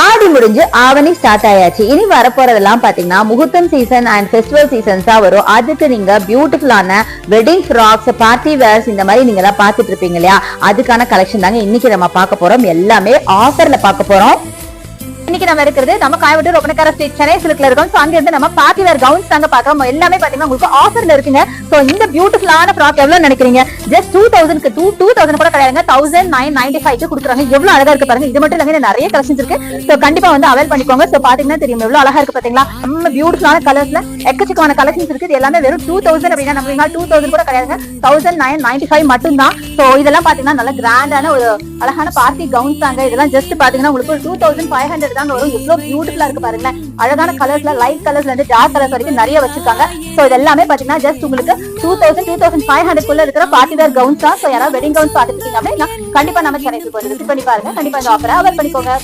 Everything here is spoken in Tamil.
ஆடி முடிஞ்சு ஆவணி ஸ்டார்ட் ஆயாச்சு. இனி வரப்போறதெல்லாம் பாத்தீங்கன்னா முகூர்த்தம் சீசன் அண்ட் ஃபெஸ்டிவல் சீசன்ஸா வரும். அதுக்கு நீங்க பியூட்டிஃபுல்லான வெட்டிங் ஃப்ராக்ஸ், பார்ட்டி வேர்ஸ் இந்த மாதிரி நீங்க எல்லாம் பாத்துட்டு இருப்பீங்க இல்லையா, அதுக்கான கலெக்ஷன் தாங்க இன்னைக்கு நம்ம பார்க்க போறோம். எல்லாமே ஆஃபர்ல பார்க்க போறோம். இன்னைக்கு நம்ம இருக்கிறது நம்ம காயவட்டூர் ஒப்பனக்கார ஸ்ட்ரீட் சென்னை சில்க்ல இருக்கோம். சோ அங்க இருந்து நம்ம பார்ட்டி வேர் கவுன்ஸ் தாங்க பார்க்கறோம். எல்லாமே பாத்தீங்கன்னா உங்களுக்கு ஆஃபர்ல இருக்குங்க. சோ இந்த பியூட்டிஃபுல்லான ஃப்ராக் எவ்வளவு நினைக்கிறீங்க? ஜஸ்ட் 2000 கூட கிடையாதுங்க, 1995 க்கு கொடுக்குறாங்க. எவ்வளவு அழகா இருக்கு பாருங்க. இது மட்டும் இல்லங்க, நிறைய கலெக்ஷன்ஸ் இருக்கு. சோ கண்டிப்பா வந்து அவைல் பண்ணிக்கோங்க. சோ பாத்தீங்கன்னா தெரியும் எவ்வளவு அழகா இருக்கு பாத்தீங்களா. நம்ம பியூட்டிஃபுல்லான கலர்ஸ்ல எக்கச்சக்கமான கலெக்ஷன்ஸ் இருக்கு. இது எல்லாமே வெறும் 2000 அப்படின்னா நம்ம 2000 கூட கிடையாதுங்க, 1995 மட்டும் தான். சோ இதெல்லாம் பாத்தீங்கன்னா நல்ல கிராண்டான ஒரு அழகான பார்ட்டி கவுன்ஸ் தாங்க. இதெல்லாம் ஜஸ்ட் பாத்தீங்கன்னா உங்களுக்கு 2500 தாங்க வரும். எவ்வளவு பியூட்டிஃபுல்லா இருக்கு பாருங்க. அழகான கலர்ஸ்ல, லைட் கலர்ஸ்ல இருந்து டார்க் கலர்ஸ் வரைக்கும் நிறைய வச்சிருக்காங்க. சோ இது எல்லாமே பாத்தீங்கன்னா ஜஸ்ட் உங்களுக்கு 2500 குள்ள இருக்கிற பார்ட்டி வேர் கவுன்ஸ் தான். சோ யாராவது வெட்டிங் கவுன்ஸ் பாத்துட்டு இருக்கீங்க அப்படின்னா கண்டிப்பா நம்ம சென்னைக்கு போய் விசிட் பண்ணி பாருங்க. கண்டிப்பா இந்த ஆஃபரை அவைல் பண்ணிக்கோங்க.